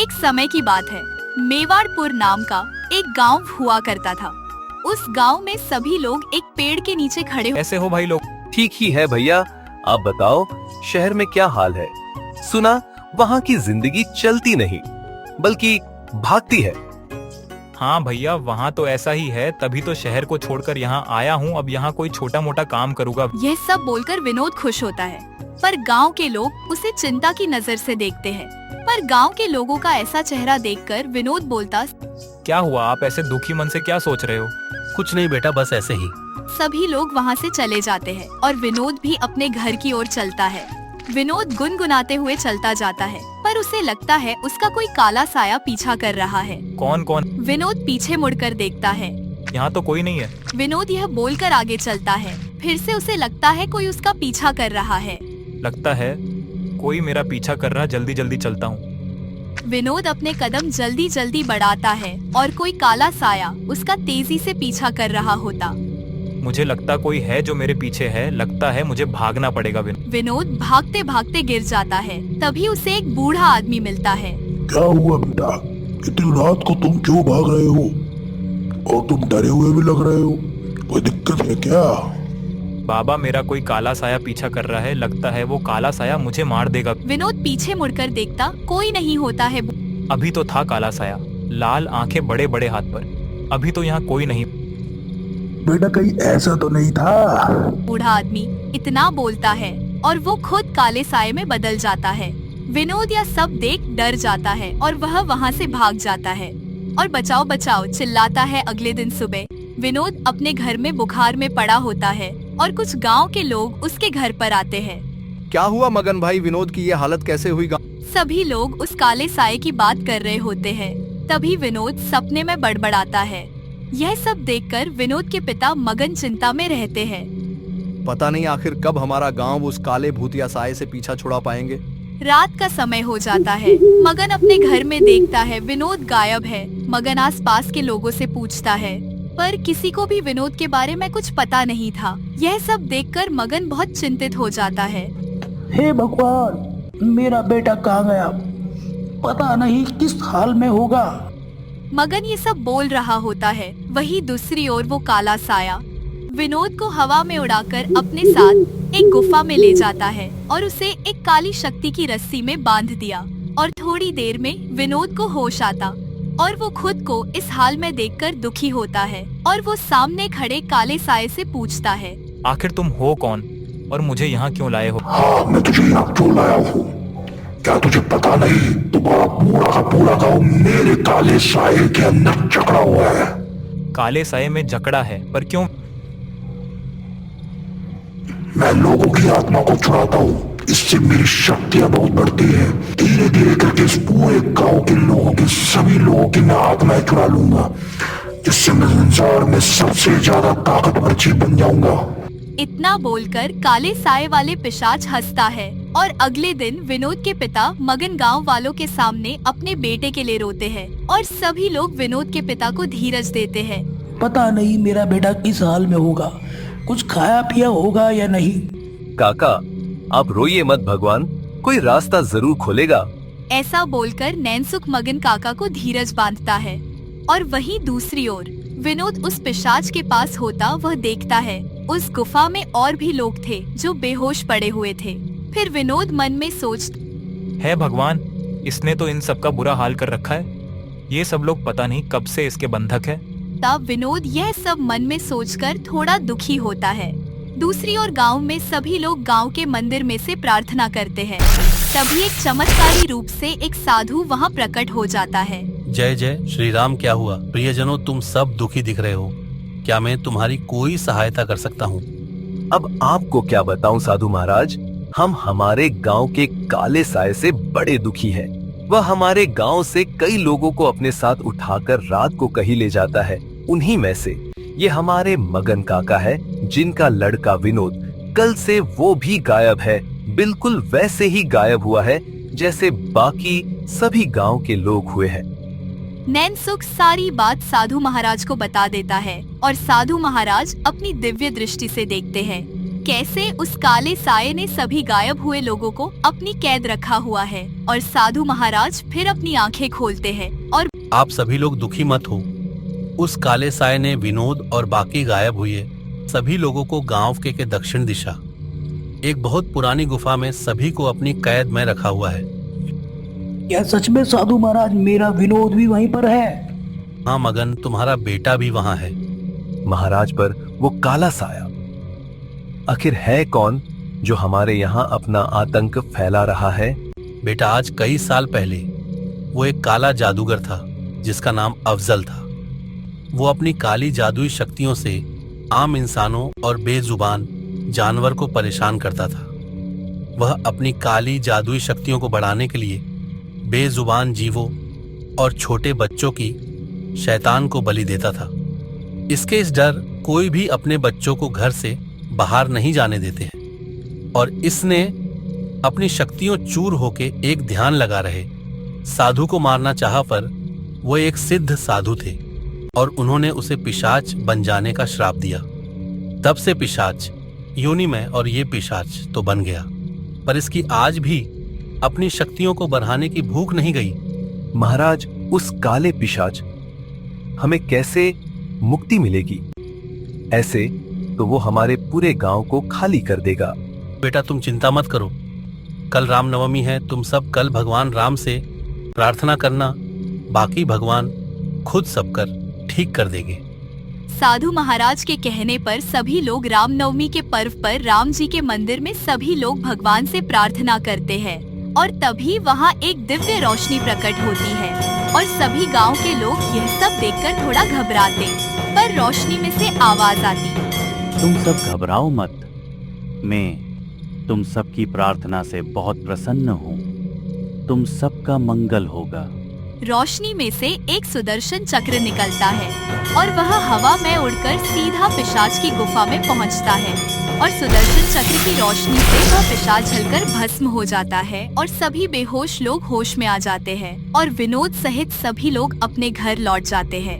एक समय की बात है। मेवाड़पुर नाम का एक गांव हुआ करता था। उस गांव में सभी लोग एक पेड़ के नीचे खड़े कैसे हो भाई लोग? ठीक ही है भैया। आप बताओ शहर में क्या हाल है? सुना वहाँ की जिंदगी चलती नहीं बल्कि भागती है। हाँ भैया, वहाँ तो ऐसा ही है, तभी तो शहर को छोड़कर यहाँ आया हूँ। अब यहाँ कोई छोटा मोटा काम करूँगा। यह सब बोलकर विनोद खुश होता है, पर गांव के लोग उसे चिंता की नजर से देखते हैं। पर गांव के लोगों का ऐसा चेहरा देखकर विनोद बोलता, क्या हुआ? आप ऐसे दुखी मन से क्या सोच रहे हो? कुछ नहीं बेटा, बस ऐसे ही। सभी लोग वहाँ से चले जाते हैं और विनोद भी अपने घर की ओर चलता है। विनोद गुनगुनाते हुए चलता जाता है, पर उसे लगता है उसका कोई काला साया पीछा कर रहा है। कौन कौन? विनोद पीछे मुड़कर देखता है। यहाँ तो कोई नहीं है। विनोद यह बोलकर आगे चलता है। फिर से उसे लगता है कोई उसका पीछा कर रहा है। लगता है कोई मेरा पीछा कर रहा, जल्दी जल्दी चलता हूँ। विनोद अपने कदम जल्दी जल्दी बढ़ाता है और कोई काला साया उसका तेजी से पीछा कर रहा होता। मुझे लगता कोई है जो मेरे पीछे है। लगता है मुझे भागना पड़ेगा। विनोद भागते भागते गिर जाता है। तभी उसे एक बूढ़ा आदमी मिलता है। क्या हुआ बेटा? इतनी रात को तुम क्यों भाग रहे हो? और तुम डरे हुए भी लग रहे हो। कोई दिक्कत है क्या? बाबा, मेरा कोई काला साया पीछा कर रहा है। लगता है वो काला साया मुझे मार देगा। विनोद पीछे मुड़कर देखता, कोई नहीं होता है। अभी तो था काला साया, लाल आंखें, बड़े बड़े हाथ पर। अभी तो यहाँ कोई नहीं। बेटा कहीं ऐसा तो नहीं था? बूढ़ा आदमी इतना बोलता है और वो खुद काले साये में बदल जाता है। विनोद यह सब देख डर जाता है और वह वहाँ से भाग जाता है और बचाओ बचाओ चिल्लाता है। अगले दिन सुबह विनोद अपने घर में बुखार में पड़ा होता है और कुछ गांव के लोग उसके घर पर आते हैं। क्या हुआ मगन भाई? विनोद की ये हालत कैसे हुई? सभी लोग उस काले साये की बात कर रहे होते हैं। तभी विनोद सपने में बड़बड़ाता है। यह सब देखकर विनोद के पिता मगन चिंता में रहते हैं। पता नहीं आखिर कब हमारा गांव उस काले भूतिया साये से पीछा छुड़ा पाएंगे। रात का समय हो जाता है। मगन अपने घर में देखता है विनोद गायब है। मगन आसपास के लोगों से पूछता है, पर किसी को भी विनोद के बारे में कुछ पता नहीं था। यह सब देखकर मगन बहुत चिंतित हो जाता है। हे भगवान, मेरा बेटा कहाँ गया? पता नहीं किस हाल में होगा। मगन ये सब बोल रहा होता है। वही दूसरी ओर वो काला साया विनोद को हवा में उड़ाकर अपने साथ एक गुफा में ले जाता है और उसे एक काली शक्ति की रस्सी में बांध दिया। और थोड़ी देर में विनोद को होश आता और वो खुद को इस हाल में देखकर दुखी होता है और वो सामने खड़े काले साये से पूछता है, आखिर तुम हो कौन और मुझे यहाँ क्यों लाए हो? हाँ, मैं तुझे यहाँ क्यों लाया हूँ? क्या तुझे पता नहीं तुम्हारा पूरा का पूरा गाँव मेरे काले साये के अंदर जकड़ा हुआ है? काले साये में जकड़ा है? पर क्यों? मैं लोगों की आत्मा को छुड़ाता हूँ, इससे मेरी शक्तियाँ बहुत बढ़ती है। धीरे धीरे करके इस पूरे गांव के लोगों की, सभी लोगों की मैं आत्माएं चुरा लूंगा, जिससे मैं संसार में सबसे ज्यादा ताकतवर जीव बन जाऊंगा। इतना बोलकर काले साये वाले पिशाच हंसता है और अगले दिन विनोद के पिता मगन गांव वालों के सामने अपने बेटे के लिए रोते हैं और सभी लोग विनोद के पिता को धीरज देते हैं। पता नहीं मेरा बेटा किस हाल में होगा, कुछ खाया पिया होगा या नहीं। काका आप रोइए मत, भगवान कोई रास्ता जरूर खोलेगा। ऐसा बोलकर नैनसुख मगन काका को धीरज बांधता है। और वहीं दूसरी ओर विनोद उस पिशाच के पास होता वह देखता है उस गुफा में और भी लोग थे जो बेहोश पड़े हुए थे। फिर विनोद मन में है भगवान, इसने तो इन सब का बुरा हाल कर रखा है। ये सब लोग पता नहीं कब से इसके बंधक है। तब विनोद यह सब मन में सोचकर थोड़ा दुखी होता है। दूसरी ओर गांव में सभी लोग गांव के मंदिर में से प्रार्थना करते हैं। तभी एक चमत्कारी रूप से एक साधु वहां प्रकट हो जाता है। जय जय श्री राम। क्या हुआ प्रियजनों, तुम सब दुखी दिख रहे हो। क्या मैं तुम्हारी कोई सहायता कर सकता हूँ? अब आपको क्या बताऊं साधु महाराज, हम हमारे गांव के काले साये से बड़े दुखी हैं। वह हमारे गांव से कई लोगों को अपने साथ उठाकर रात को कहीं ले जाता है। उन्हीं में से ये हमारे मगन काका है, जिनका लड़का विनोद कल से वो भी गायब है। बिल्कुल वैसे ही गायब हुआ है जैसे बाकी सभी गांव के लोग हुए हैं। नैनसुख सारी बात साधु महाराज को बता देता है और साधु महाराज अपनी दिव्य दृष्टि से देखते हैं कैसे उस काले साये ने सभी गायब हुए लोगों को अपनी कैद रखा हुआ है। और साधु महाराज फिर अपनी आंखें खोलते हैं और आप सभी लोग दुखी मत हो। उस काले साये ने विनोद और बाकी गायब हुए सभी लोगों को गांव के दक्षिण दिशा एक बहुत पुरानी गुफा में सभी को अपनी कैद में रखा हुआ है। क्या सच में साधु महाराज मेरा विनोद भी वहीं पर है? हाँ मगन, तुम्हारा बेटा भी वहाँ है। महाराज पर वो काला साया आखिर है कौन जो हमारे यहाँ अपना आतंक फैला रहा है? बेटा, आज कई साल पहले वो एक काला जादूगर था जिसका नाम अफजल था। वो अपनी काली जादुई शक्तियों से आम इंसानों और बेजुबान जानवर को परेशान करता था। वह अपनी काली जादुई शक्तियों को बढ़ाने के लिए बेजुबान जीवों और छोटे बच्चों की शैतान को बलि देता था। इसके इस डर कोई भी अपने बच्चों को घर से बाहर नहीं जाने देते हैं। और इसने अपनी शक्तियों चूर होके एक ध्यान लगा रहे साधु को मारना चाहा, पर वो एक सिद्ध साधु थे और उन्होंने उसे पिशाच बन जाने का श्राप दिया। तब से पिशाच योनि में, और ये पिशाच तो बन गया, पर इसकी आज भी अपनी शक्तियों को बढ़ाने की भूख नहीं गई। महाराज, उस काले पिशाच हमें कैसे मुक्ति मिलेगी? ऐसे तो वो हमारे पूरे गांव को खाली कर देगा। बेटा, तुम चिंता मत करो। कल रामनवमी है, तुम सब कल भगवान राम से प्रार्थना करना, बाकी भगवान खुद सब कर ठीक कर देंगे। साधु महाराज के कहने पर सभी लोग रामनवमी के पर्व पर राम जी के मंदिर में सभी लोग भगवान से प्रार्थना करते हैं। और तभी वहाँ एक दिव्य रोशनी प्रकट होती है और सभी गांव के लोग यह सब देखकर थोड़ा घबराते, पर रोशनी में से आवाज आती, तुम सब घबराओ मत, मैं तुम सबकी प्रार्थना से बहुत प्रसन्न हूँ। तुम सबका मंगल होगा। रोशनी में से एक सुदर्शन चक्र निकलता है और वह हवा में उड़कर सीधा पिशाच की गुफा में पहुंचता है। और सुदर्शन चक्र की रोशनी से वह पिशाच जलकर भस्म हो जाता है और सभी बेहोश लोग होश में आ जाते हैं और विनोद सहित सभी लोग अपने घर लौट जाते हैं।